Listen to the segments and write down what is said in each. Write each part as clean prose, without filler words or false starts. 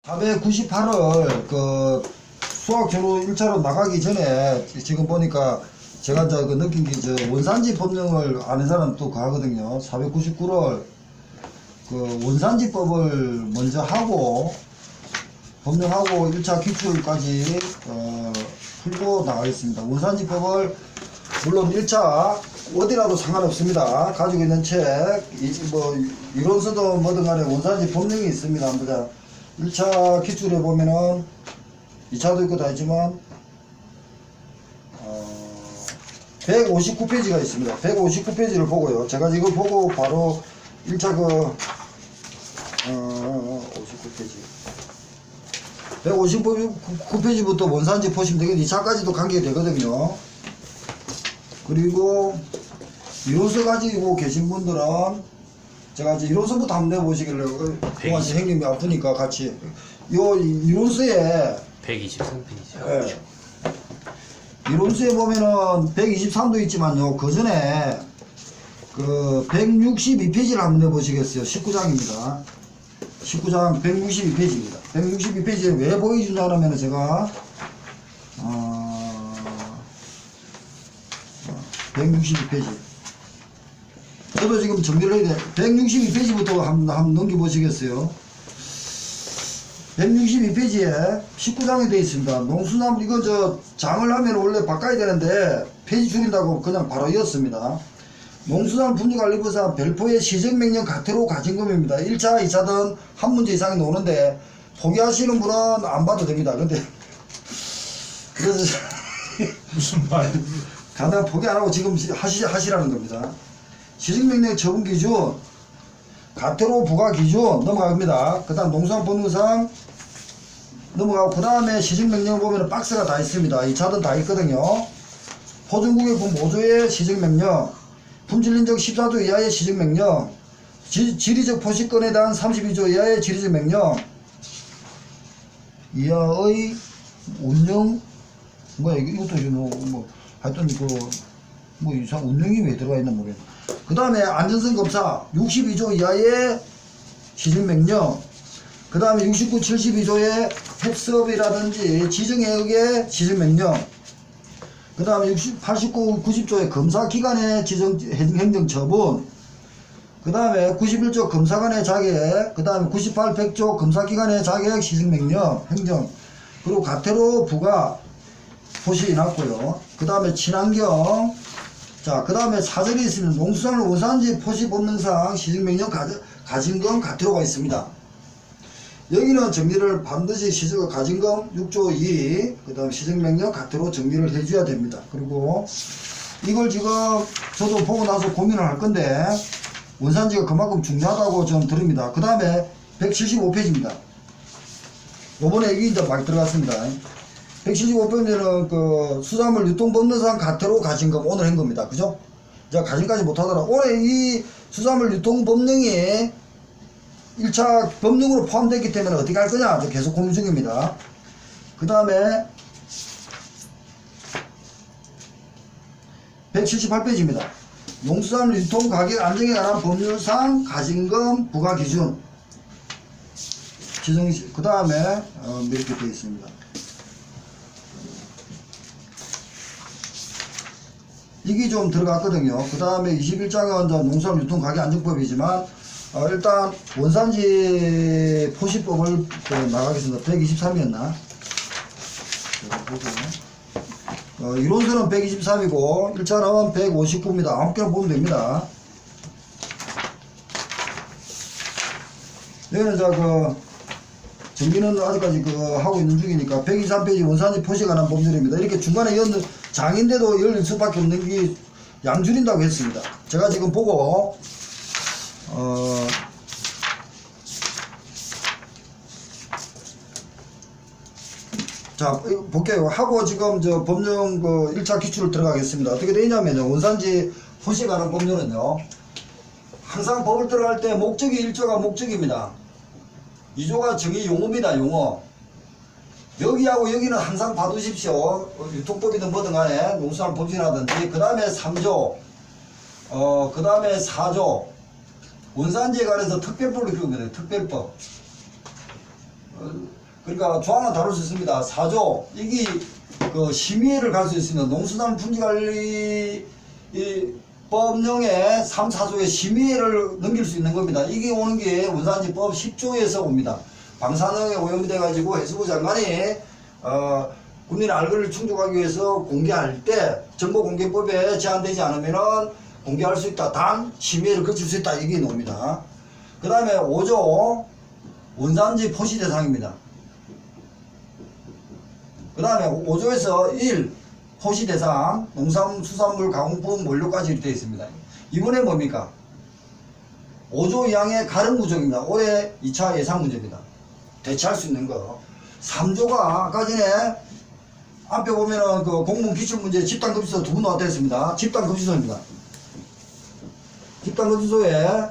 498을 그 수학적으로 1차로 나가기 전에 지금 보니까 제가 그 느낀 게 원산지 법령을 아는 사람 또 가거든요. 499를 그 원산지법을 먼저 하고 법령하고 1차 기출까지 풀고 나가겠습니다. 원산지법을 물론 1차 어디라도 상관없습니다. 가지고 있는 책, 뭐 이론서도 뭐든 간에 원산지 법령이 있습니다. 보자. 1차 기출에 보면은 2차도 있고 다 있지만 159페이지가 있습니다. 159페이지를 보고요. 제가 이거 보고 바로 1차 59페이지 159페이지부터 원산지 보시면 되겠는데 2차까지도 관계가 되거든요. 그리고 이론서 가지고 계신 분들은 제가 이제 이론서부터 한번 내보시길래 동환 씨 형님이 아프니까 같이 요 이론서에 123페이지. 예, 이론서에 보면은 123도 있지만요. 그 전에 그 162페이지를 한번 내보시겠어요. 19장입니다. 19장 162페이지입니다. 162페이지를 왜 보여주냐 하면 제가 162페이지 저도 지금 정리를 해야 돼. 162페이지부터 한번 넘겨보시겠어요. 162페이지에 19장이 되어 있습니다. 농수나물 이거 장을 하면 원래 바꿔야 되는데 페이지 줄인다고 그냥 바로 이었습니다. 농수산물 분류관리부상 별포의 시정명령 가태로 가진금입니다. 1차, 2차든 한 문제 이상이 나오는데 포기하시는 분은 안 봐도 됩니다. 근데 그래서 무슨 말? 간단 포기 안 하고 지금 하시라는 겁니다. 시정명령 처분 기준, 가태로 부과 기준 넘어갑니다. 그 다음 농수산법률상 넘어가고 그 다음에 시정명령 보면 박스가 다 있습니다. 2차든 다 있거든요. 포준국의 모조의 시정명령, 품질인적 14조 이하의 시정명령, 지리적 포식권에 대한 32조 이하의 지리적 명령, 이하의 운영, 뭐야, 이것도 하여튼 이상 운영이 왜 들어가 있나 모르겠네. 그 다음에 안전성 검사, 62조 이하의 시정명령, 그 다음에 69, 72조의 핵수업이라든지 지정해역의 시정명령, 그 다음에 89, 90조의 검사기관의 행정처분, 그 다음에 91조 검사관의 자격, 그 다음에 98, 100조 검사기관의 자격 시정명령, 행정, 그리고 가태로 부과 표시 해놨고요. 그 다음에 친환경, 자, 그 다음에 사절이 있으면 농수산물 원산지 표시 법령상 시정명령 가진금 가태로가 있습니다. 여기는 정리를 반드시 가진금 6조 2, 그 다음 시정명령 가태로 정리를 해줘야 됩니다. 그리고 이걸 지금 저도 보고 나서 고민을 할 건데 원산지가 그만큼 중요하다고 저는 들읍니다. 그 다음에 175페이지입니다. 요번에 여기 이제 막 들어갔습니다. 175페이지는 그 수산물 유통법령상 가태로 가진금 오늘 한 겁니다. 그죠? 제가 가진까지 못하더라. 올해 이 수산물 유통법령이 1차 법령으로 포함되기 때문에 어떻게 할 거냐 계속 고민 중입니다. 그 다음에 178페이지입니다. 농수산물 유통 가격 안정에 관한 법률상 가진금 부과 기준 그 다음에 이렇게 되어 있습니다. 이게 좀 들어갔거든요. 그 다음에 21장은 농수산물 유통 가격 안정법이지만 일단 원산지 포시법을 나가겠습니다. 123이었나? 이론서는 123이고 1차는 159입니다. 아무 개나 보면 됩니다. 여기는 정리는 아직까지 하고 있는 중이니까 123페이지 원산지 포시에 관한 법률입니다. 이렇게 중간에 장인데도 열릴 수밖에 없는 게 양줄인다고 했습니다. 제가 지금 보고 자, 볼게요. 하고 지금 법령 1차 기출을 들어가겠습니다. 어떻게 되냐면요. 원산지 포시에 관한 법률은요. 항상 법을 들어갈 때 목적이 1조가 목적입니다. 2조가 정의 용어입니다. 용어. 여기하고 여기는 항상 봐두십시오. 유통법이든 뭐든 간에 농수산물 법률이라든지 그 다음에 3조 그 다음에 4조 원산지에 관해서 특별법을 키웁니다. 특별법. 그러니까 조항은 다룰 수 있습니다. 4조 이게 그 심의를 갈 수 있습니다. 농수산 분지관리 이 법령의 3, 4조의 심의를 넘길 수 있는 겁니다. 이게 오는 게 원산지법 10조에서 옵니다. 방사능에 오염이 돼가지고 해수부 장관이 국민의 알 권리를 충족하기 위해서 공개할 때 정보공개법에 제한되지 않으면은 공개할 수 있다. 단 심의를 거칠 수 있다. 이게 나옵니다. 그 다음에 5조 원산지 포시 대상입니다. 그 다음에 5조에서 1 포시 대상 농산수산물 가공품 원료까지 이렇게 되어 있습니다. 이번에 뭡니까? 5조 이항의 가름 구조입니다. 올해 2차 예상 문제입니다. 대체할 수 있는 거. 3조가 아까 전에 앞에 보면은 그 공무원 기출문제 집단급지소 두 분 나왔다 했습니다. 집단급지소입니다. 집단급지소에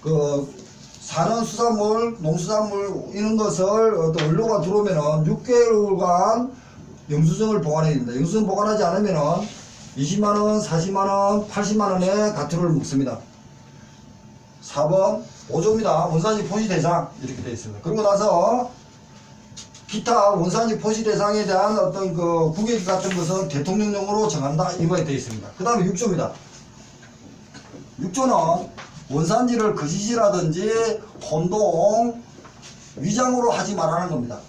그 산원 수산물, 농수산물 이런 것을 어떤 원료가 들어오면은 6개월간 영수증을 보관해야 됩니다. 영수증 보관하지 않으면은 20만원, 40만원, 80만원의 가투를 먹습니다. 4번 5조입니다. 원산지 포시 대상 이렇게 되어 있습니다. 그러고 나서 기타 원산지 포시 대상에 대한 어떤 그 구획 같은 것은 대통령령으로 정한다. 이거에 되어 있습니다. 그 다음에 6조입니다. 6조는 원산지를 거짓이라든지 혼동, 위장으로 하지 말라는 겁니다.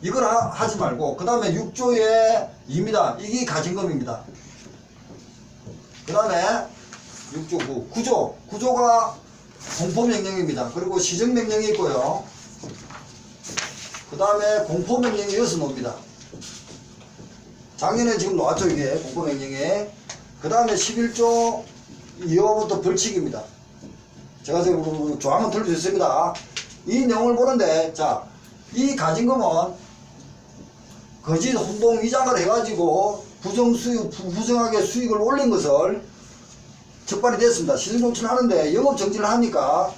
이걸 하지 말고 그 다음에 6조의 2입니다. 이게 가진금입니다. 그 다음에 6조 9, 9조가 공포명령입니다. 그리고 시정명령이 있고요. 그 다음에 공포명령이 이어서 나옵니다. 작년에 지금 나왔죠. 이게 공포명령에. 그 다음에 11조 2호부터 벌칙입니다. 제가 지금 조항은 틀어줬습니다. 이 내용을 보는데 자, 이 가진금은 거짓 혼동 위장을 해가지고 부정하게 수익을 올린 것을 적발이 됐습니다. 시정조치를 하는데 영업정지를 하니까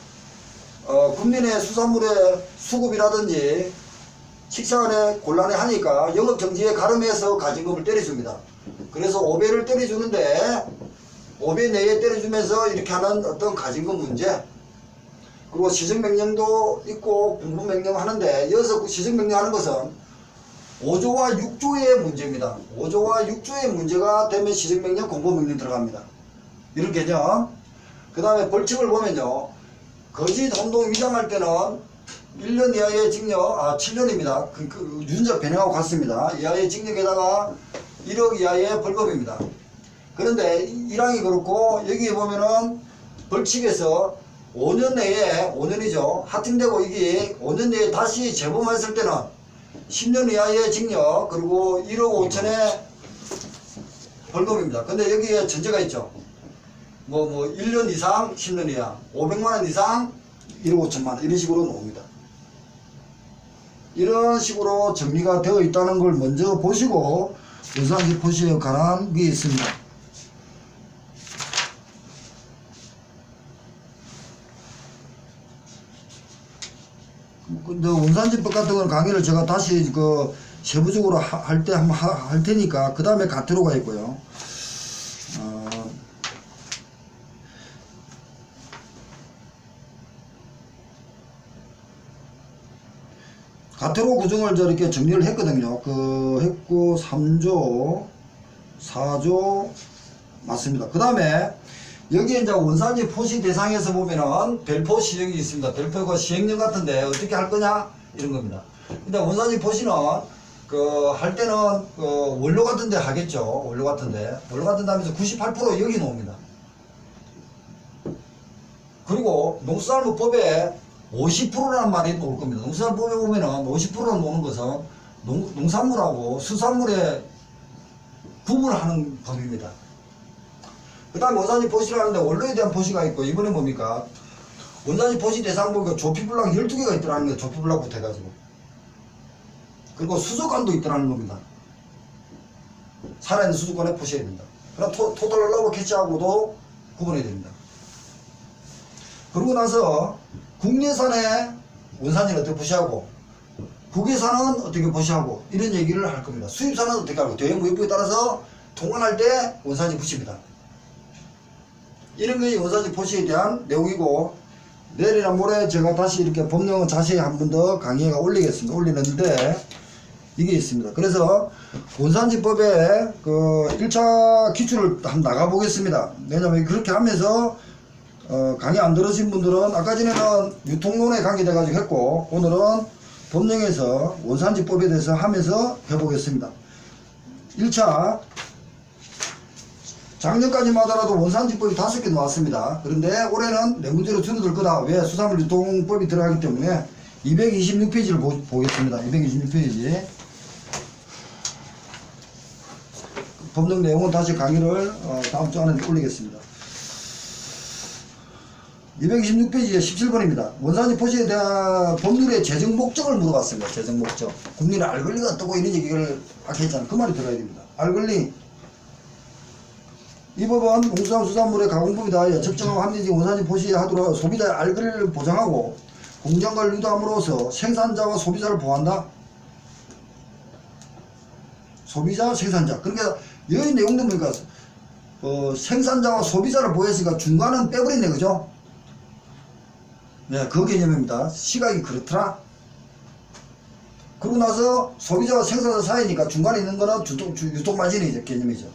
국민의 수산물의 수급이라든지 식사간에 곤란해 하니까 영업정지에 가름해서 가진금을 때려줍니다. 그래서 5배를 때려주는데 5배 내에 때려주면서 이렇게 하는 어떤 가진금 문제, 그리고 시정명령도 있고 공포명령 하는데 여기서 시정명령 하는 것은 5조와 6조의 문제입니다. 5조와 6조의 문제가 되면 시정명령 공포명령 들어갑니다. 이런 개념. 그 다음에 벌칙을 보면요, 거짓 혼동 위장할 때는 1년 이하의 징역, 7년입니다. 유전자 변형하고 같습니다. 이하의 징역에다가 1억 이하의 벌금입니다. 그런데 1항이 그렇고 여기에 보면은 벌칙에서 5년 내에 5년이죠. 하팀되고 이게 5년 내에 다시 재범했을 때는 10년 이하의 징역 그리고 1억 5천의 벌금입니다. 근데 여기에 전제가 있죠. 뭐 1년 이상 10년 이하 500만원 이상 1억 5천만원 이런 식으로 나옵니다. 이런 식으로 정리가 되어 있다는 걸 먼저 보시고 원산지 포시에 관한 게 있습니다. 근데 원산지법 같은 건 강의를 제가 다시 그 세부적으로 할 때 한번 할 테니까 그 다음에 가트로가 있고요. 가트로 구성을 저렇게 정리를 했거든요. 했고 3조, 4조 맞습니다. 그 다음에 여기에 이제 원산지 포시 대상에서 보면은 별포 시행이 있습니다. 별포가 시행령 같은데 어떻게 할 거냐 이런 겁니다. 근데 원산지 포시는 할 때는 원료 같은데 하겠죠. 원료 같은데 하면서 98% 여기 나옵니다. 그리고 농수산물법에 50%라는 말이 나올 겁니다. 농수산물법에 보면은 50%는 나오는 것은 농산물하고 수산물의 구분을 하는 법입니다. 그 다음에 원산지 포시를 하는데 원료에 대한 포시가 있고, 이번에 뭡니까? 원산지 포시 대상 보니까 조피블락 12개가 있더라는 거예요. 조피블락부터 해가지고. 그리고 수족관도 있더라는 겁니다. 살아있는 수족관에 포시해야 됩니다. 그럼 토탈 러브 캐치하고도 구분해야 됩니다. 그러고 나서 국내산의 원산지는 어떻게 포시하고, 국외산은 어떻게 포시하고, 이런 얘기를 할 겁니다. 수입산은 어떻게 하고, 대형무역부에 따라서 통관할 때 원산지 붙입니다. 이런 것이 원산지 포시에 대한 내용이고, 내일이나 모레 제가 다시 이렇게 법령은 자세히 한 번 더 강의가 올리겠습니다. 올리는데 이게 있습니다. 그래서 원산지법의 그 1차 기출을 한번 나가보겠습니다. 왜냐면 그렇게 하면서 강의 안 들으신 분들은 아까 전에는 유통론에 관계돼가지고 했고 오늘은 법령에서 원산지법에 대해서 하면서 해보겠습니다. 1차 작년까지만 하더라도 원산지법이 5개 나왔습니다. 그런데 올해는 내 문제로 줄어들 거다. 왜? 수산물 유통법이 들어가기 때문에 226페이지를 보겠습니다. 226페이지. 법령 내용은 다시 강의를 다음 주 안에 올리겠습니다. 226페이지에 17번입니다. 원산지 포시에 대한 법률의 재정 목적을 물어봤습니다. 재정 목적. 국민의 알 권리가 어떠고 이런 얘기를 아까 했잖아요. 그 말이 들어가야 됩니다. 알 권리. 이 법은 농수산물의 가공법에 대하여 적정하고 합리적인 원산지 포시에 하도록 소비자의 알 권리를 보장하고 공정을 유도함으로써 생산자와 소비자를 보호한다. 소비자, 생산자. 그러니까 여기 내용도 보니까 생산자와 소비자를 보호했으니까 중간은 빼버렸네, 그죠? 네, 그 개념입니다. 시각이 그렇더라. 그러고 나서 소비자와 생산자 사이니까 중간에 있는 거는 유통마진이죠, 개념이죠.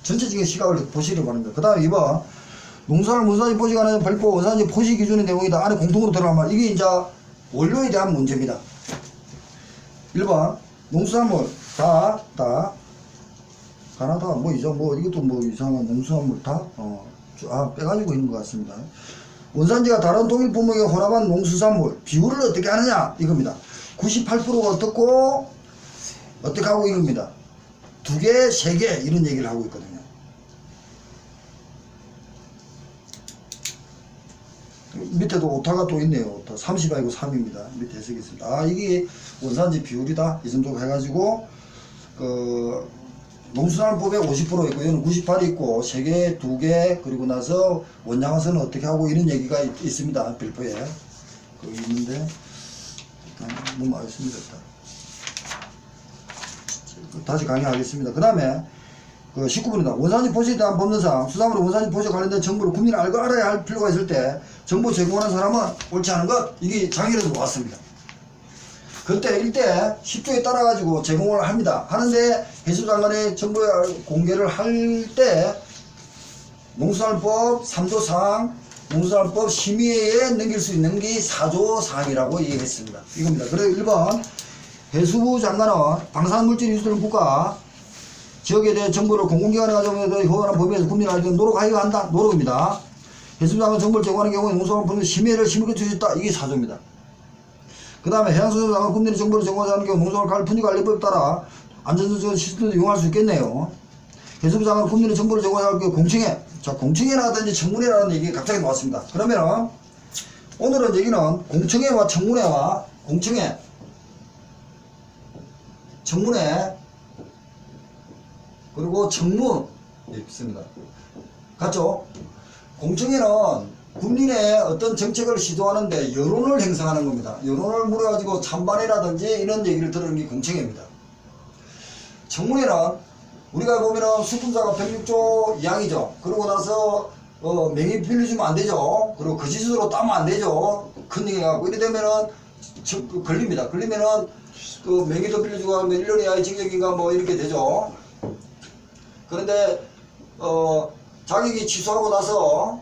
전체적인 시각을 보시려고 합니다. 그 다음에 2번 농산물 원산지 포시에 관한 발표 원산지 포시 기준의 내용이다. 안에 공통으로 들어가면 이게 이제 원료에 대한 문제입니다. 1번 농수산물 가나다 뭐 이것도 뭐 이상한 농수산물 빼가지고 있는 것 같습니다. 원산지가 다른 동일 품목의 혼합한 농수산물 비율을 어떻게 하느냐 이겁니다. 98%가 어떻고 어떻게 하고 이겁니다. 2개, 3개 이런 얘기를 하고 있거든요. 밑에도 오타가 또 있네요. 오타 30 아니고 3입니다. 밑에 해석했습니다. 이게 원산지 비율이다. 이 정도 해가지고 농수산물법에 50% 있고 이거는 98 있고 3개, 2개 그리고 나서 원양어선은 어떻게 하고 이런 얘기가 있습니다. 별표에 거기 있는데 일단 넘어가겠습니다. 다시 강의하겠습니다. 그 다음에 19번입니다. 원산지 포시에 대한 법령상 수산물의 원산지 포시에 관련된 정보를 국민이 알아야 할 필요가 있을 때 정보 제공하는 사람은 옳지 않은 것 이게 장애에도 나왔습니다. 그때 일대 10조에 따라 가지고 제공을 합니다. 하는데 해수장관이 정보 공개를 할 때 농수산물법 3조사항 농수산물법 심의회에 넘길 수 있는 게 4조 사항이라고 얘기했습니다. 이겁니다. 그래서 1번 해수부 장관은 방사물질 유출된 국가 지역에 대해 정보를 공공기관에 가져오면서 허가한 범위에서 국민을 알기 위해 노력하여야 한다. 노력입니다. 해수부장관 정보를 제공하는 경우에 농수산물법 심의를 심의를 줄 수 있다. 이게 4조입니다. 그 다음에 해양수산장관 국민의 정보를 제공하는 경우 농수산물 분리관리법에 따라 안전수칙 시스템도 이용할 수 있겠네요. 해수부장관 국민의 정보를 제공할 경우 공청회. 자, 공청회라든지 청문회라는 얘기 갑자기 나왔습니다. 그러면 오늘은 얘기는 공청회와 청문회와 청문회 그리고 청문 있습니다. 같죠? 공청회는 국민의 어떤 정책을 시도하는데 여론을 형성하는 겁니다. 여론을 물어가지고 찬반이라든지 이런 얘기를 들은 게 공청회입니다. 청문회는 우리가 보면은 수품자가 106조 이항이죠. 그러고 나서 명의 빌려주면 안 되죠. 그리고 거짓으로 따면 안 되죠. 큰 얘기 갖고 이래 되면은 걸립니다. 걸리면은 그 명의도 빌려주고 하면 1년 이하의 징역인가 뭐 이렇게 되죠. 그런데 자격이 취소하고 나서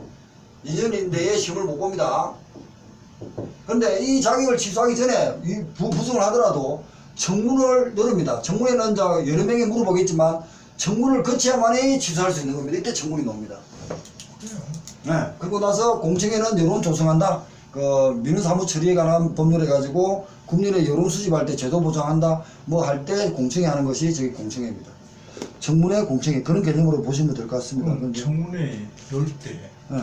2년 내에 시험을 못 봅니다. 그런데 이 자격을 취소하기 전에 부승을 하더라도 청문을 열습니다. 청문회는 이제 여러 명이 물어보겠지만 청문을 거쳐야만이 취소할 수 있는 겁니다. 이때 청문이 나옵니다. 네. 그리고 나서 공청회는 여론 조성한다. 민원사무 처리에 관한 법률에 가지고 국민의 여론 수집할 때 제도 보장한다. 뭐 할 때 공청회 하는 것이 저기 공청회입니다. 청문회, 공청회 그런 개념으로 보시면 될 것 같습니다. 청문회 열 때 네.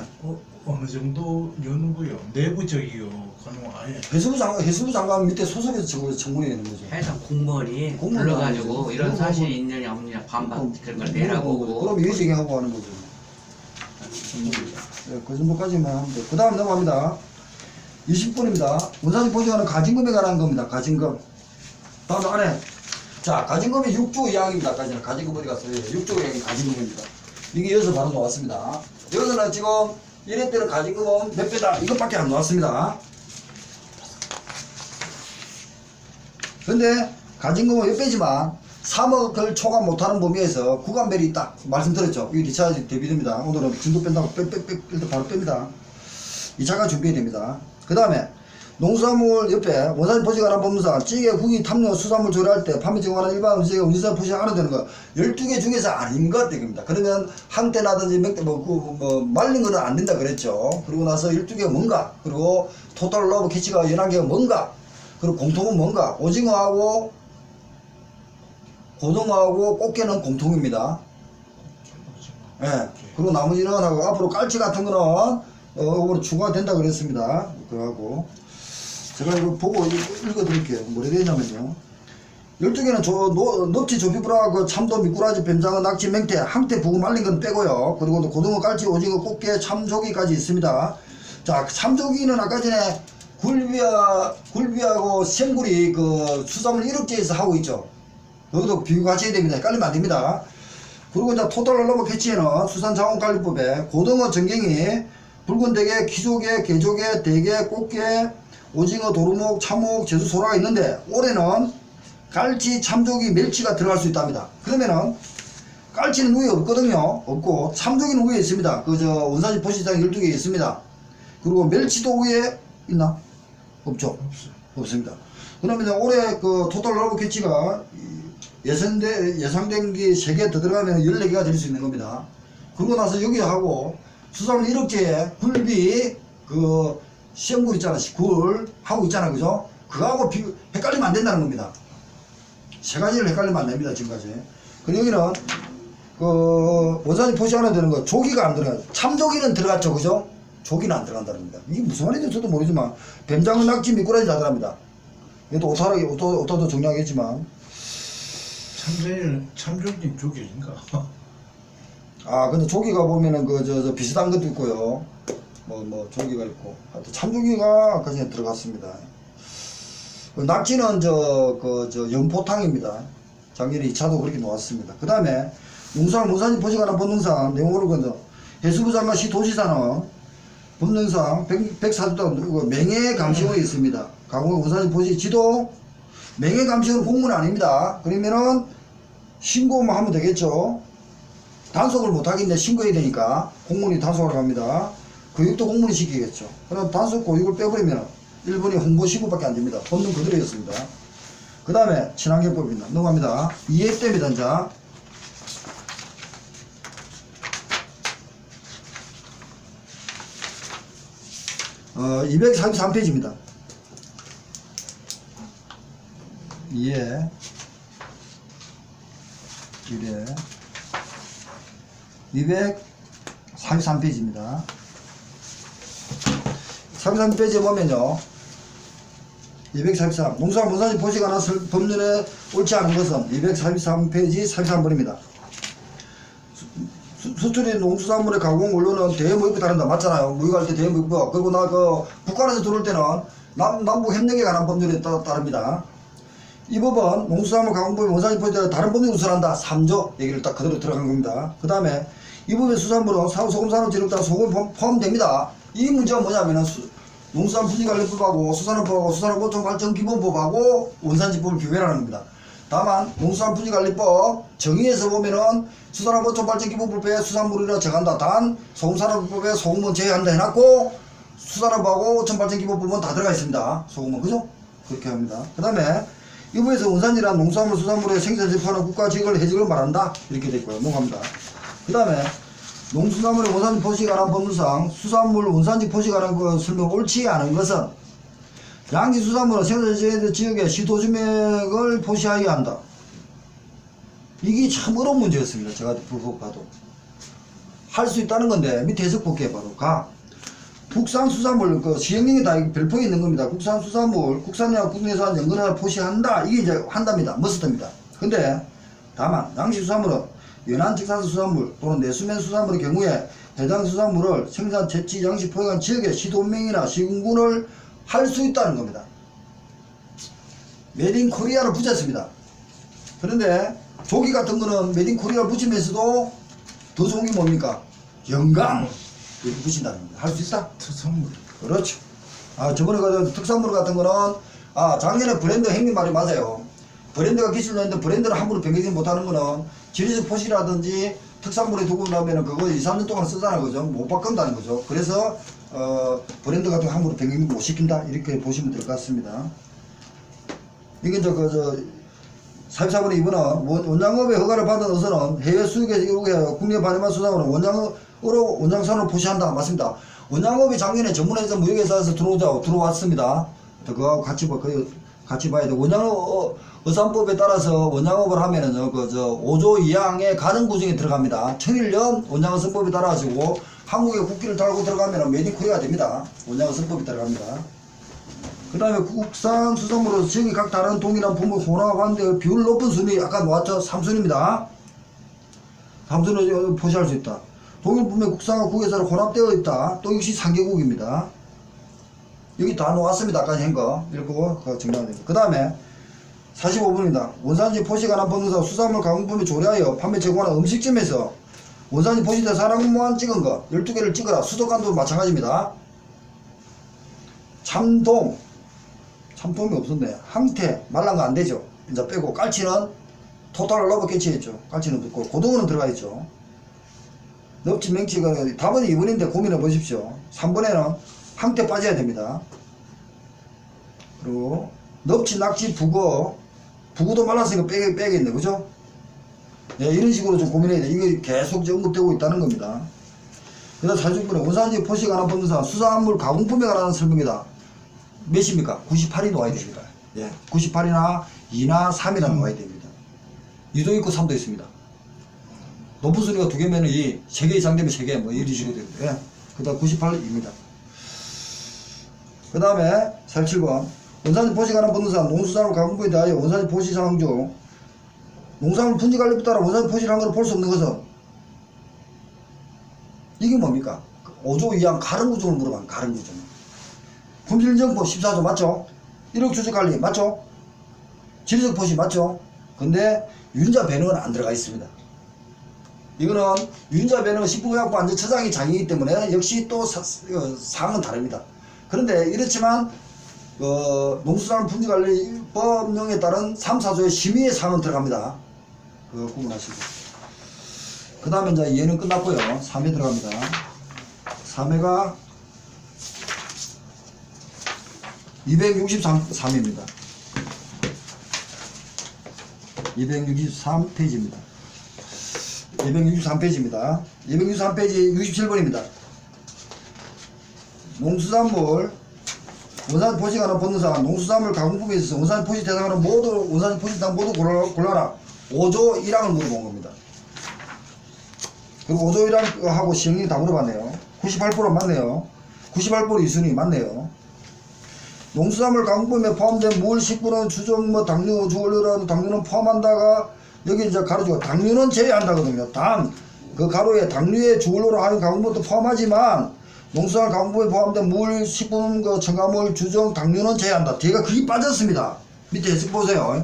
어느 정도 여는 거요? 내부적이요? 그냥 아예 해수부 장관 밑에 소속에서 청문회 있는 거죠. 해당 공무원이 공무원 불러가지고 아니죠. 이런 공무원. 사실이 있느냐 없느냐 반박 그런 걸 내라고 그럼 예지하고 하는 거죠. 네, 그 정도까지만 하면 돼요. 그 다음 넘어갑니다. 20분입니다. 원산지 포시하는 가진금에 관한 겁니다. 가진금. 다음 안에 자 가진금이 6조 이항입니다. 가진금 어디 갔어요? 6조 이항이 가진금입니다. 이게 여기서 바로 나왔습니다. 여기서는 지금 이럴 때는 가진 금은 몇 배다? 이것밖에 안 나왔습니다. 근데 가진 금은 몇 배지만 3억을 초과 못하는 범위에서 구간별이 있다 말씀드렸죠. 이게 리차지 대비됩니다. 오늘은 진도 뺀다고 일단 바로 뺍니다. 2차가 준비됩니다. 그 다음에 농수산물 옆에 원산지 포시 관한 법무상 찌개, 국이, 탐료, 수산물 조리할 때 판매 제공하는 일반 음식에 원산지 포시 안 해도 되는 거 12개 중에서 아닌 것 이겁니다. 그러면 항때라든지 맹때 말린 거는 안 된다 그랬죠. 그리고 나서 12개가 뭔가, 그리고 토탈 러브 캐치가 11개가 뭔가, 그리고 공통은 뭔가, 오징어하고 고등어하고 꽃게는 공통입니다. 예. 그리고 나머지는 하고 앞으로 깔치 같은 거는 이거로 추가가 된다 그랬습니다. 그거하고 제가 이거 보고 읽어 드릴게요. 뭐래 되냐면요. 12개는 넙치, 조피브라, 그 참돔, 미꾸라지, 뱀장어, 낙지, 맹태, 항태, 부구 말린 건 빼고요. 그리고 또 고등어, 깔치, 오징어, 꽃게, 참조기까지 있습니다. 자, 참조기는 아까 전에 굴비하고 생굴이 그 수산물 1억제에서 하고 있죠. 여기도 비교가 같이 해야 됩니다. 헷갈리면 안 됩니다. 그리고 이제 토탈 러브 캐치에는 수산자원관리법에 고등어, 전갱이, 붉은 대게, 키조개, 개조개, 대게, 꽃게, 오징어, 도루묵, 참옥, 제수, 소라가 있는데 올해는 깔치, 참조기, 멸치가 들어갈 수 있답니다. 그러면은 깔치는 위에 없거든요. 없고 참조기는 위에 있습니다. 그저 원산지 포시장 12개 있습니다. 그리고 멸치도 위에 있나? 없죠. 없습니다. 그러면 올해 그 토탈 러브 캐치가 예상된 게 3개 더 들어가면 14개가 될 수 있는 겁니다. 그러고 나서 여기 하고 수산물 1억제에 굴비, 그 시험굴 있잖아, 굴 하고 있잖아, 그죠? 그거하고 헷갈리면 안 된다는 겁니다. 세 가지를 헷갈리면 안 됩니다, 지금까지. 그리고 여기는 그 원산지 포시 하나 되는 거 조기가 안 들어가요. 참조기는 들어갔죠, 그죠? 조기는 안 들어간다는 겁니다. 이게 무슨 말인지 저도 모르지만 뱀장어, 낙지, 미꾸라지 다 들어갑니다. 이것도 오타도 정리하겠지만 참조기는 조기인가? 아, 근데 조기가 보면은 저 비슷한 것도 있고요. 조기가 있고. 하여튼 참조기가 아까 전에 들어갔습니다. 낙지는 연포탕입니다. 작년에 2차도 그렇게 놓았습니다. 그 다음에 농수산물 원산지 포시 관한 법령상 내용을 건져 해수부 장관 시 도지사는 법령상 140도 맹해 감시원이 있습니다. 강원 원산지 포시 지도 맹해 감시원은 공무원 아닙니다. 그러면은 신고만 하면 되겠죠. 단속을 못하겠네. 신고해야 되니까 공무원이 단속을 합니다. 교육도 공무원이 시키겠죠. 그럼 단속 교육을 빼버리면 1번이 홍보 시구밖에 안 됩니다. 법령 그대로였습니다. 그 다음에 친환경법입니다. 넘어갑니다. 이해됩니다. 이제 243페이지입니다. 이해 243페이지입니다. 33페이지에 보면요. 243 농수산물 원산지 포시 관한 법률에 옳지 않은 것은 243페이지 43번입니다. 수출인 농수산물의 가공 원료는 대무역에 따른다. 맞잖아요. 무역할 때 대무역. 그리고 북한에서 들어올 때는 남북 협력에 관한 법률에 따릅니다. 이 법은 농수산물 가공법인 원산지 포시에 따라 다른 법률을 우선한다. 3조 얘기를 딱 그대로 들어간 겁니다. 그 다음에 이 법의 수산물은 소금산업진흥단 소금이 포함됩니다. 이 문제가 뭐냐면은 농수산품질관리법하고 수산업법하고 수산업보통발전기본법하고 원산지법을 비교하라는 겁니다. 다만 농수산품질관리법 정의에서 보면은 수산업보통발전기본법에 수산물이라 정한다. 단 소금산업법에 소금은 제외한다 해놨고 수산업하고 오천발전기본법은 다 들어가 있습니다. 소금은 그죠? 그렇게 합니다. 그 다음에 이 부에서 원산지란 농수산물 수산물의 생산 제품하는 국가지역을 해적을 말한다. 이렇게 되어 있고요. 넘어갑니다. 그 다음에 농수산물의 원산지 포시 관한 법률상 수산물 원산지 포시 관한 그 설명 옳지 않은 것은 양지 수산물은 생산 지역의 시도주맥을 포시하여야 한다. 이게 참 어려운 문제였습니다. 제가 불법 봐도 할 수 있다는 건데 밑에 해석 볼게요. 바로 국산 수산물 그 시행령에 다 별표에 있는 겁니다. 국산 수산물 국산이나 국내산 연근을 포시한다. 이게 이제 한답니다. 머스트입니다. 근데 다만 양식 수산물은 연안 직산수 수산물 또는 내수면 수산물의 경우에 해당 수산물을 생산, 채취, 양식, 포획한 지역의 시도명이나 시군군을 할 수 있다는 겁니다. 메드 인 코리아를 붙였습니다. 그런데 조기 같은 거는 메드 인 코리아를 붙이면서도 더 좋은 게 뭡니까? 영광. 이렇게 붙인다는 겁니다. 할 수 있다? 특성물. 그렇죠. 아, 저번에 그 특산물 같은 거는, 작년에 브랜드 형님 말이 맞아요. 브랜드가 기술했는데 브랜드를 함부로 변경지 못하는 거는 지리적 포시라든지 특산물에 두고 나면은 그거 2, 3년 동안 쓰잖아요. 그죠? 못 바꾼다는 거죠. 그래서, 브랜드 같은 거 함부로 변경 못 시킨다. 이렇게 보시면 될 것 같습니다. 이게 사입사번에 이번은 원장업의 허가를 받은 어선은 해외 수입에 이렇게 국내 발행한 수상으로 원장산으로 포시한다. 맞습니다. 원장업이 작년에 전문회사 무역회사에서 들어왔습니다. 그거하고 같이 봐야 돼. 어산법에 따라서 원장업을 하면은 5조 이항의 가정구정에 들어갑니다. 천일염 원장어선법에 따라가지고 한국의 국기를 달고 들어가면 메이드 인 코리아가 됩니다. 원장어선법이 들어갑니다. 그 다음에 국산 수산물로 지역이 각 다른 동일한 품목 혼합하는데 비율 높은 순위 아까 놓았죠? 3순입니다. 3순을 포시할 수 있다. 동일 품목 국산과 국외사로 혼합되어 있다. 또 역시 3개국입니다. 여기 다 놓았습니다. 아까 한 거. 읽고 정리하면 됩니다. 그 다음에 45분입니다. 원산지 포시 관한 법무사 수산물 가공품에 조리하여 판매 제공하는 음식점에서 원산지 포시대 사랑무한 찍은 거 12개를 찍어라. 수도관도 마찬가지입니다. 참돔이 없었네. 항태 말란 거 안 되죠. 이제 빼고 깔치는 토탈 러버 캐치했죠. 깔치는 듣고 고등어는 들어가 있죠. 넙치 맹치가 답은 2번인데 고민해 보십시오. 3번에는 항태 빠져야 됩니다. 그리고 넙치, 낙지, 북어도 말랐으니까 빼야겠네. 그죠? 네, 이런 식으로 좀 고민해야 돼. 이게 계속 언급되고 있다는 겁니다. 그 다음 46번에 원산지 포시 관한 법무사 수산물 가공품에 관한 설명이다. 몇입니까? 98이 놓아야 됩니다. 예, 98이나 2나 3이나 놓아야 됩니다. 2도 있고 3도 있습니다. 높은 순위가 2개면 2, 3개 이상 되면 3개, 뭐 이런 식으로 됩니다. 예. 그 다음 98입니다. 그 다음에 47번. 원산지 포시 관한 법무사 농수산물 가공품에 대하여 원산지 포시 사항 중 농산물 분지 관리에 따라 원산지 포시를 한 것을 볼 수 없는 것은 이게 뭡니까? 5조 이항 가름구조를 물어봐요. 가름구조. 품질정보 14조 맞죠? 1억 추적관리 맞죠? 지리적 포시 맞죠? 근데 유인자 배너는 안 들어가 있습니다. 이거는 유인자 배너가 식품의약품 안전처장이 장이기 때문에 역시 또 사항은 다릅니다. 그런데 이렇지만 농수산물 품질관리법령에 따른 3, 4조의 심의의 사항은 들어갑니다. 그거 구분하시고. 그 다음에 이제 2회는 끝났고요. 3회 들어갑니다. 3회가 263입니다. 263페이지입니다. 263페이지입니다. 263페이지 67번입니다. 농수산물 원산지 포시 관한 법무사 농수산물 가공품에 있어서 원산지 포시 대상으로 모두 원산지 포시 대상 모두 골라라. 5조 1항을 물어본 겁니다. 그리고 5조 1항하고 시행령 다 물어봤네요. 98% 맞네요. 98% 2순위 맞네요. 농수산물 가공품에 포함된 물, 식분은 주종, 당류, 주원료라도 당류는 포함한다가 여기 이제 가로주고 당류는 제외한다거든요. 그 가로에 당류의 주원료로 하는 가공품도 포함하지만 농수산물 가공품에 포함된 물, 식분, 첨가물, 주종, 당류는 제외한다. 뒤가 그게 빠졌습니다. 밑에 해석 보세요.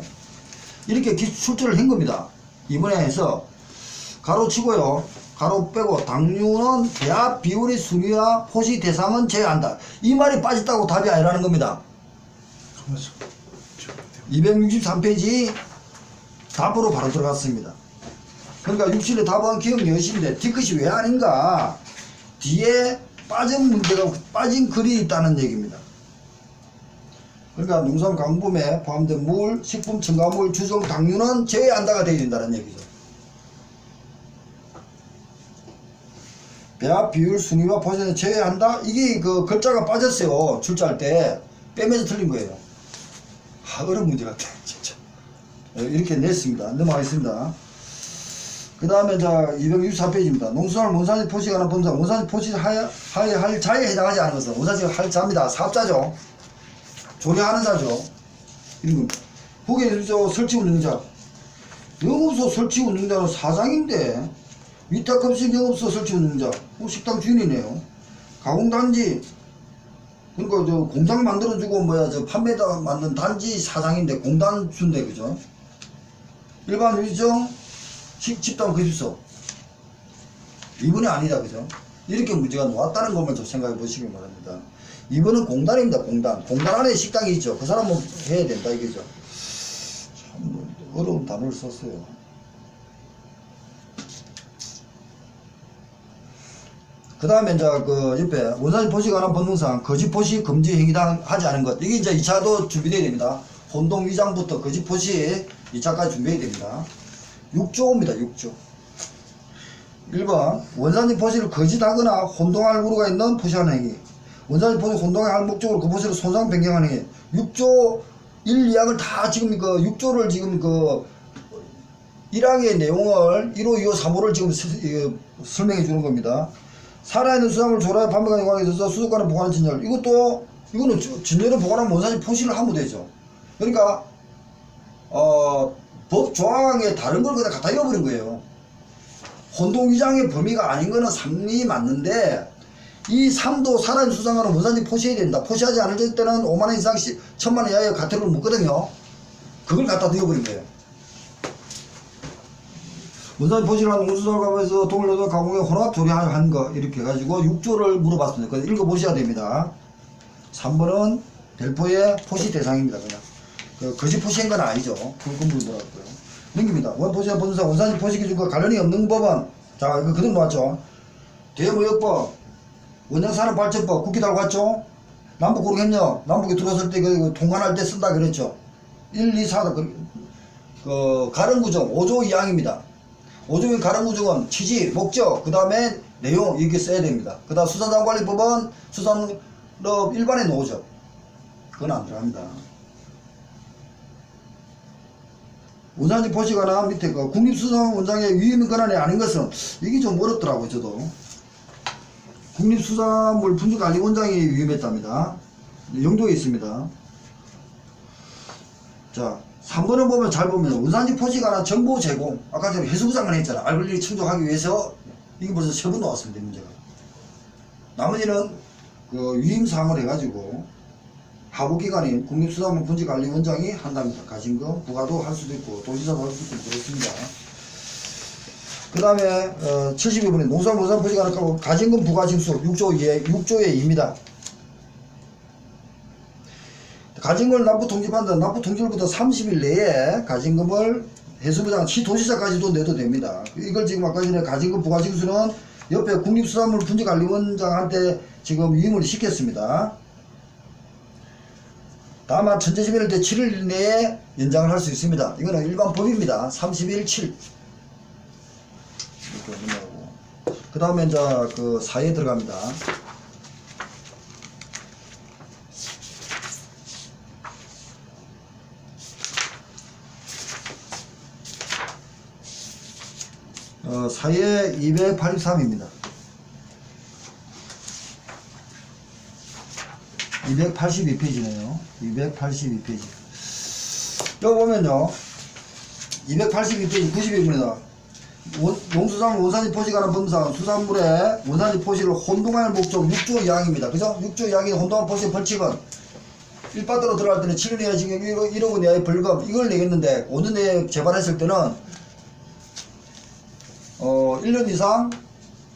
이렇게 출제를 한 겁니다. 이번에 해서 가로 치고요. 가로 빼고 당류는 배합 비율의 순위와 포시 대상은 제외한다. 이 말이 빠졌다고 답이 아니라는 겁니다. 263페이지 답으로 바로 들어갔습니다. 그러니까 67의 답은 기억 여신인데 뒤끝이 왜 아닌가? 뒤에 빠진 글이 있다는 얘기입니다. 그러니까 농산물 가공품에 포함된 물, 식품, 첨가물, 주종, 당류는 제외한다가 되어야 된다는 얘기죠. 배합 비율 순위와 포시는 제외한다? 이게 그 글자가 빠졌어요. 출제할 때 빼면서 틀린 거예요. 어려운 문제 같아 진짜. 이렇게 냈습니다. 넘어가겠습니다. 그 다음에 자 264페이지입니다. 농수산물 원산지 포시 관한 법무사 원산지 포시 할 자에 해당하지 않은 것은 원산지 할 자입니다. 사업자죠. 조리하는 자죠. 이런 겁니다. 후계 설치 운영자 영업소 설치 운영자는 사장인데 위탁급식 영업소 설치 운영자 식당 주인이네요. 가공단지 그러니까 저 공장 만들어주고 저 판매다 만든 단지 사장인데 공단주인데 그죠? 일반 유정 집단 급식소 이분이 아니다 그죠? 이렇게 문제가 나왔다는 것만 좀 생각해 보시기 바랍니다. 이번은 공단입니다. 공단 안에 식당이 있죠. 그 사람은 해야 된다 이거죠. 참 어려운 단어를 썼어요. 그 다음에 이제 그 옆에 원산지 포시에 관한 법령상 거짓 포시 금지 행위당 하지 않은 것, 이게 이제 2차도 준비되어야 됩니다. 혼동 위장부터 거짓 포시 2차까지 준비해야 됩니다. 6조입니다. 6조. 1번 원산지 포시를 거짓하거나 혼동할 우려가 있는 포시하는 행위. 원산지 포시 혼동할 목적으로 그 포시를 손상 변경하는 행위. 6조 1, 2항을 다 지금 그 6조를 지금 그 1항의 내용을 1호, 2호, 3호를 지금 설명해 주는 겁니다. 살아있는 수산물 조라에 판매관에 관계에 있어서 수족관에 보관한 진열. 이거는 진열을 보관하면 원산지 포시를 하면 되죠. 그러니까 법 조항에 다른 걸 그냥 갖다 이어버린 거예요. 혼동위장의 범위가 아닌 거는 3이 맞는데 이 3도 살아있는 수산물은 원산지 포시해야 된다. 포시하지 않을 때는 5만원 이상 1000만원 이하의 과태료를 묻거든요. 그걸 갖다 넣어버린 거예요. 원산지 포시를 한 농수산물에서 동물노동 가공에 혼합 조리한 거 이렇게 해가지고 6조를 물어봤습니다. 그래서 읽어보셔야 됩니다. 3번은 별포의 포시 대상입니다. 그냥 거짓 포시한 건 아니죠. 그건 물어봤고요. 넘깁니다. 원포시와 본사 원산지 포시 기준과 관련이 없는 법은, 자 이거 그대로 나왔죠. 대무역법, 원양산업발전법, 국기 달고 왔죠. 남북고르협력, 남북이 들어왔을 때 그 통관할 때 쓴다 그랬죠. 1, 2, 4, 그 가름구정 5조 2항입니다. 5조의 가름구정은 취지, 목적, 그 다음에 내용 이렇게 써야 됩니다. 그 다음 수산자원관리법은 수산업 일반에 나오죠. 그건 안 들어갑니다. 원산지 포시가 나 밑에 그 국립수산원장의 위임 권한이 아닌 것은 이게 좀 어렵더라고요. 저도 국립수산물 분지관리원장이 위임했답니다. 영도에 있습니다. 자 3번을 보면 잘 보면 원산지 포시에 관한 정보 제공, 아까 전에 해수부 장관 했잖아. 알 권리를 충족하기 위해서 이게 벌써 3번 나왔습니다. 문제가. 나머지는 그 위임사항을 해가지고 하부기관인 국립수산물 분지관리원장이 한답니다. 가진금 부과도 할 수도 있고 도지사도 할 수도 있고 그렇습니다. 그 다음에 72번에 농수산물 포시에 관한 가진금 부과 징수 6조의 2입니다. 가진금을 납부 통지받는 납부 통지일부터 30일 내에 가진금을 해수부장 시도지사까지도 내도 됩니다. 이걸 지금 아까 전에 가진금 부과 징수는 옆에 국립수산물 분지관리원장한테 지금 위임을 시켰습니다. 다만 천재지변일 때 7일 내에 연장을 할 수 있습니다. 이거는 일반 법입니다. 30일 7 이렇게 넘어가고 그 다음에 이제 그 사회에 들어갑니다. 사회 283입니다. 282페이지네요. 282페이지. 여기 보면요. 282페이지 92분이다. 농수산물 원산지 포시에 관한 법상 수산물의 원산지 포시를 혼동할 목적 6조 2항입니다. 그죠? 6조 2항의 혼동한 포시의 벌칙은 1파트로 들어갈 때는 7년 이하 징역 1억 원 이하의 벌금 이걸 내겠는데 5년 내에 재발했을 때는 1년 이상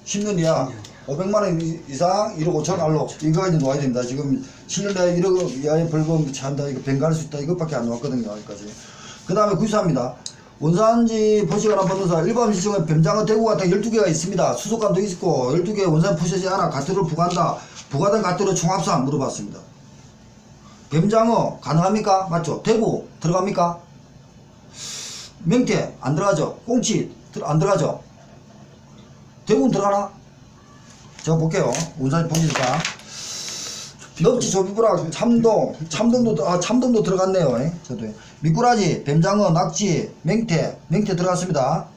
10년 이하 500만원 이상 1억 5천 알로 이거 이제 놓아야 됩니다. 지금 7년 내에 1억 이하의 벌금 취한다. 이거 변경할 수 있다. 이것밖에 안 나왔거든요. 여기까지. 그 다음에 94입니다. 원산지 포시에 관한 법령상 일반 시청에 뱀장어 대구 같은 12개가 있습니다. 수족관도 있고 12개 원산지 포시하지 않아 과태료를 부과한다. 부과된 과태료 총합상 물어봤습니다. 뱀장어 가능합니까? 맞죠? 대구 들어갑니까? 맹태 안 들어가죠? 꽁치 안 들어가죠? 대구는 들어가나? 제가 볼게요. 원산지 포시니까 넙지 조비브락 참돔도 들어갔네요. 저도 미꾸라지 뱀장어 낙지 맹태 들어갔습니다.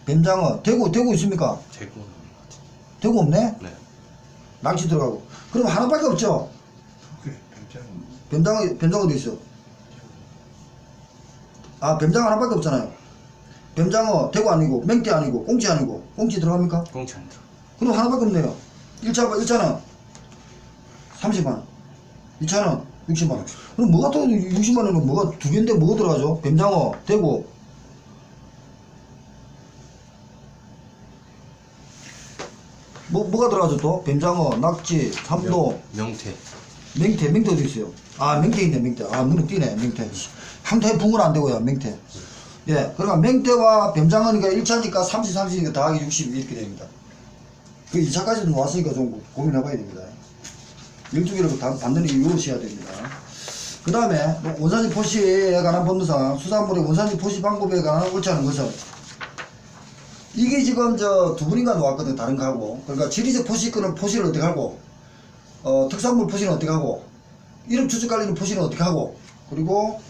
뱀장어 대구 있습니까? 대구 없네? 네. 낙지 들어가고 그럼 하나밖에 없죠? 뱀장어도 있어. 아 뱀장어 하나밖에 없잖아요. 뱀장어 대구 아니고 맹태 아니고 꽁치 아니고 꽁치 들어갑니까? 꽁치 안 들어. 그럼 하나밖에 없네요. 1차는 30만원 2차는 60만원. 그럼 뭐가 또 60만원이면 뭐가 두 개인데 뭐가 들어가죠? 뱀장어 대구 뭐가 들어가죠 또? 뱀장어, 낙지, 삼도, 명태. 맹태 어디 있어요? 아, 맹태 있네, 맹태. 아, 눈에 띄네, 맹태. 항토에 붕은 안 되고요, 맹태. 예, 그러니까 맹태와 뱀장어니까 1차니까 30, 30이니까 더하기 60 이렇게 됩니다. 그 2차까지도 왔으니까 좀 고민해봐야 됩니다. 12개를 반드시 이루셔야 됩니다. 그 다음에 원산지 포시에 관한 법무상 수산물의 원산지 포시 방법에 관한 옳지 않은 것은 이게 지금 저 두 분인가 나왔거든, 다른 거하고. 그러니까 지리적 포시권은 포시를 어떻게 하고, 특산물 포시는 어떻게 하고, 이름 추적 관리는 포시는 어떻게 하고, 그리고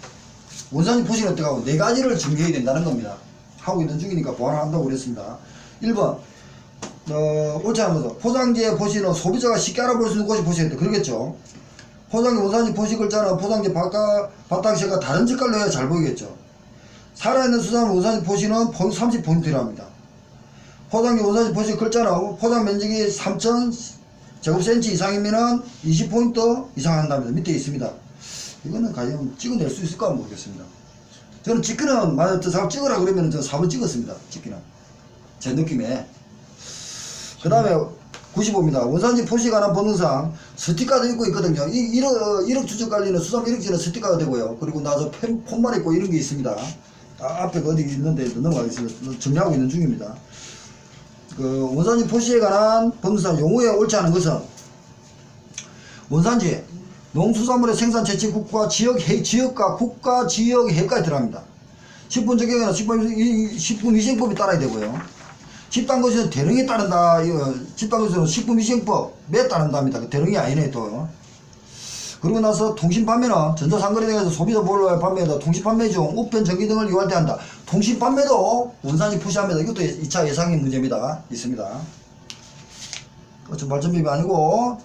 원산지 포시는 어떻게 하고, 네 가지를 정리해야 된다는 겁니다. 하고 있는 중이니까 보완을 한다고 그랬습니다. 1번, 옳지 않은 것은 포장지의 포시는 소비자가 쉽게 알아볼 수 있는 곳이 포시인데, 그러겠죠. 포장지 원산지 포시 글자는 포장지 바닥시가 다른 색깔로 해야 잘 보이겠죠. 살아있는 수산물 원산지 포시는 30포인트랍니다. 포장지 원산지 포시 글자는 포장 면적이 3,000 제곱센치 이상이면은 20포인트 이상 한답니다. 밑에 있습니다. 이거는 과연 찍어낼 수 있을까 모르겠습니다. 저는 찍기는 만약 저 사람 찍으라 그러면 저 4번 찍었습니다. 찍기는 제 느낌에. 그 다음에 95입니다. 원산지 포시에 관한 법령상 스티커도 있고 있거든요. 1억 추적 관리는 수산물 1억지는 스티커가 되고요. 그리고 나서 폰만 있고 이런 게 있습니다. 앞에 어디 있는데 넘어가겠습니다. 정리하고 있는 중입니다. 그 원산지 포시에 관한 법령상 용어에 옳지 않은 것은 원산지 농수산물의 생산 채취 국가 지역과 국가 지역 해까지 들어갑니다. 식품 적용에는 식품위생법이 따라야 되고요. 집단거시는 대령에 따른다. 집단거시는 식품위생법에 따른답니다. 그 대령이 아니네 또. 그러고 나서 통신판매는 전자상거래 등에서 소비자 보호를 판매에다 통신판매 중 우편 전기 등을 이용할 때 한다. 통신판매도 원산지 포시합니다. 이것도 2차 예상의 문제입니다. 있습니다. 좀 발전법이 아니고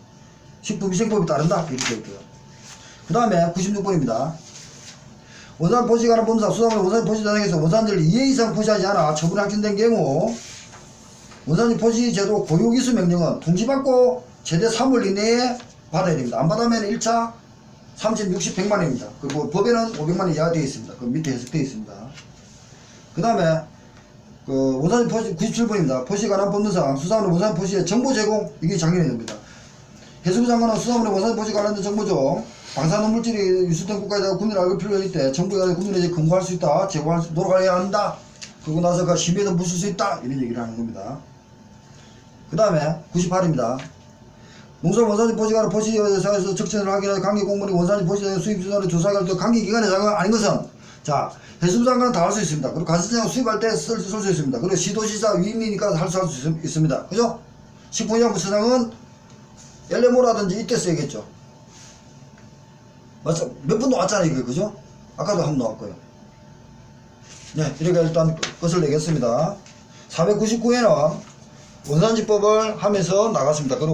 식품위생법이 따른다. 이렇게 되어 있고요. 그 다음에 96번입니다. 원산지 포시에 관한 법상 수산물 원산지 포시 대상에서 원산지를 2회 이상 포시하지 않아 처분이 확정된 경우 원산지 포시 제도 고유기수 명령은 통지받고 최대 3월 이내에 받아야 됩니다. 안 받으면 1차 30, 60, 100만원입니다. 그리고 법에는 500만원 이하가 되어 있습니다. 그 밑에 해석되어 있습니다. 그 다음에 그 원산지 포시 97번입니다. 포시에 관한 법률상 수산물 원산지 포시의 정보 제공 이게 작용이 됩니다. 해수부 장관은 수산물의 원산지 포시 관련된 정보 중 방사능 물질이 유수된 국가에다가 국민을 알고 필요할 때 정부가 국민에게 근거할 수 있다. 제공할 수 노력해야 한다. 그러고 나서 그 심의에도 묻을 수 있다. 이런 얘기를 하는 겁니다. 그 다음에 98입니다. 농수산 원산지 포시 관한 포시사에서 적천을 확인하여 관계 공무원이 원산지 포시장의 수입 수단을 조사할 때 관계 기관의 장관 아닌 것은 자 해수부 장관은 다 할 수 있습니다. 그리고 관세청 수입할 때 쓸 수 있습니다. 그리고 시도지사 위임이니까 할 수 있습니다. 그죠? 식품의약부처장은 엘레모라든지 이때 써야겠죠. 맞죠? 몇 번 나왔잖아요, 이거, 그죠? 아까도 한 번 나왔고요. 네, 이렇게 일단 끝을 내겠습니다. 499회는 원산지법을 하면서 나갔습니다. 그리고